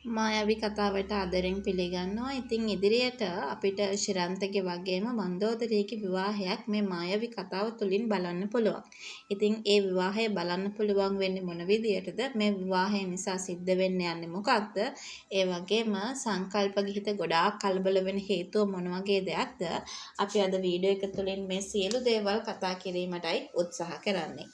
මායාවී කතාවට ආදරෙන් පිළිගන්නවා. ඉතින් ඉදිරියට අපිට ශිරන්තගේ වගේම මන්දෝදරියගේ විවාහයක් මේ මායාවී කතාව තුළින් බලන්න පුළුවන්. ඉතින් ඒ විවාහය බලන්න පුළුවන් වෙන්නේ මොන විදියටද? මේ විවාහය නිසා සිද්ධ වෙන්න යන්නේ මොකක්ද? ඒ වගේම සංකල්ප ගිහිත ගොඩාක් කලබල වෙන හේතුව මොන වගේ දෙයක්ද? අපි අද වීඩියෝ එක තුළින් මේ සියලු දේවල් කතා කිරීමටයි උත්සාහ කරන්නේ.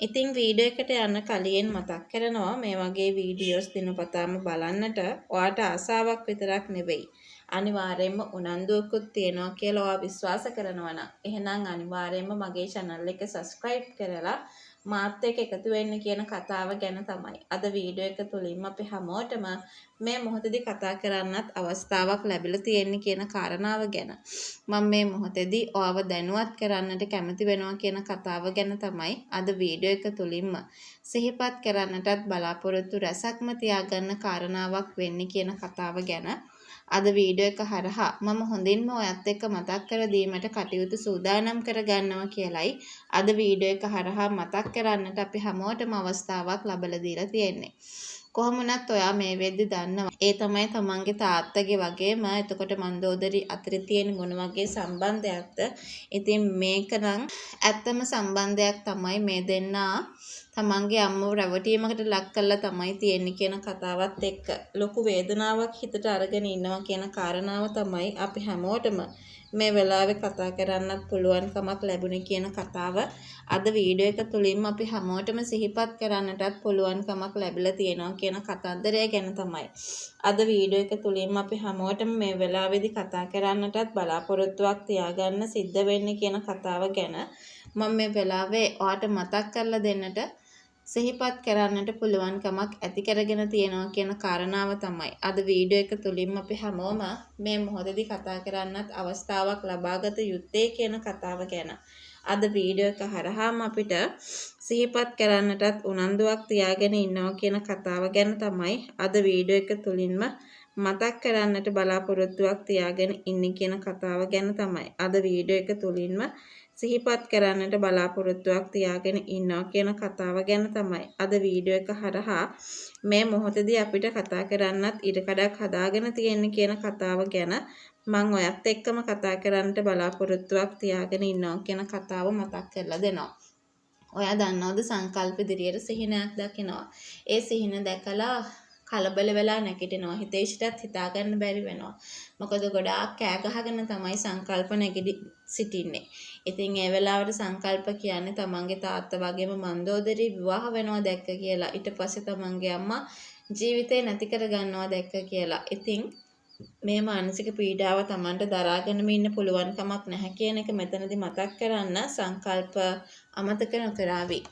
ඉතින් වීඩියෝ එකට යන්න කලින් මතක් කරනවා මේ වගේ වීඩියෝස් දිනපතාම බලන්නට ඔයාට ආසාවක් විතරක් නෙවෙයි අනිවාර්යයෙන්ම උනන්දුවකුත් තියෙනවා කියලා ඔයා විශ්වාස කරනවා නම් එහෙනම් අනිවාර්යයෙන්ම මගේ channel එක subscribe කරලා මාත් එක්ක එකතු වෙන්න කියන කතාව ගැන තමයි අද වීඩියෝ එක තුලින්ම අපි හැමෝටම මේ මොහොතේදී කතා කරන්නත් අවස්ථාවක් ලැබිලා තියෙන්නේ කියන කාරණාව ගැන මම මේ මොහොතේදී ඔයාව දැනුවත් කරන්නට කැමති වෙනවා කියන කතාව ගැන තමයි අද වීඩියෝ එක තුලින්ම සිහිපත් කරන්නටත් බලාපොරොත්තු රැසක්ම තියාගන්න කාරණාවක් වෙන්නේ කියන කතාව ගැන අද වීඩියෝ එක හරහා මම හොඳින්ම ඔයත් එක්ක මතක් කර දීමට කටයුතු සූදානම් කරගන්නවා කියලයි අද වීඩියෝ එක හරහා මතක් කරන්නට අපි හැමෝටම අවස්ථාවක් ලැබලා දීලා තියෙන්නේ. කොහොම වුණත් ඔයා මේ වෙද්දි දන්නවා. ඒ තමයි තමන්ගේ තාත්තගේ වගේම එතකොට මන්දෝදරි අතරේ තියෙන මොන වගේ සම්බන්ධයක්ද? ඉතින් මේක නම් ඇත්තම සම්බන්ධයක් තමයි මේ දෙන්නා තමන්ගේ අම්මව රැවටීමකට ලක් කරලා තමයි තියෙන්නේ කියන කතාවත් එක්ක ලොකු වේදනාවක් හිතට අරගෙන ඉන්නවා කියන කාරණාව තමයි අපි හැමෝටම මේ වෙලාවේ කතා කරන්නත් පුළුවන්කමක් ලැබුණේ කියන කතාව අද වීඩියෝ එක තුලින්ම අපි හැමෝටම සිහිපත් කරන්නටත් පුළුවන්කමක් ලැබිලා තියෙනවා කියන කතන්දරය ගැන තමයි අද වීඩියෝ එක තුලින්ම අපි හැමෝටම මේ වෙලාවේදී කතා කරන්නටත් බලාපොරොත්තුවක් තියාගන්න සිද්ධ වෙන්නේ කියන කතාව ගැන මම මේ වෙලාවේ ඔයාට මතක් කරලා දෙන්නට සිහිපත් කරන්නට පුළුවන්කමක් ඇති කරගෙන තියෙනවා කියන කාරණාව තමයි අද වීඩියෝ එක තුලින්ම අපි හැමෝම මේ මොහොතේදී කතා කරන්නත් අවස්ථාවක් ලබාගත යුත්තේ කියන කතාව ගැන අද වීඩියෝ එක හරහාම අපිට සිහිපත් කරන්නටත් උනන්දුවක් තියාගෙන ඉන්නවා කියන කතාව ගැන තමයි අද වීඩියෝ එක තුලින්ම මතක් කරන්නට බලාපොරොත්තුවක් තියාගෙන ඉන්නේ කියන කතාව ගැන තමයි අද වීඩියෝ එක තුලින්ම සිහිපත් කරන්නට බලාපොරොත්තුවක් තියාගෙන ඉන්නවා කියන කතාව ගැන තමයි අද වීඩියෝ එක හරහා මේ මොහොතේදී අපිට කතා කරන්නත් ඉඩකඩක් හදාගෙන තියෙන්නේ කියන කතාව ගැන මම ඔයත් එක්කම කතා කරන්නට බලාපොරොත්තුවක් තියාගෙන ඉන්නවා කියන කතාව මතක් කරලා දෙනවා. ඔයා දන්නවද සංකල්ප ඉදිරියට සිහිනයක් දකිනවා. ඒ සිහින දැකලා කලබල වෙලා නැගිටිනවා. හිතේෂටත් හිතා ගන්න බැරි වෙනවා. මොකද ගොඩාක් කෑ ගහගෙන තමයි සංකල්ප නැගිටි සිටින්නේ. ඉතින් ඒ වෙලාවට සංකල්ප කියන්නේ තමන්ගේ තාත්තා වගේම මන්දෝදරි විවාහ වෙනවා දැක්ක කියලා. ඊට පස්සේ තමන්ගේ අම්මා ජීවිතේ නැති කර ගන්නවා දැක්ක කියලා. ඉතින් මේ මානසික පීඩාව තමන්ට දරාගෙනම ඉන්න පුළුවන් කමක් නැහැ කියන එක මෙතනදී මතක් කරන්න සංකල්ප අමතක නොකරાવી.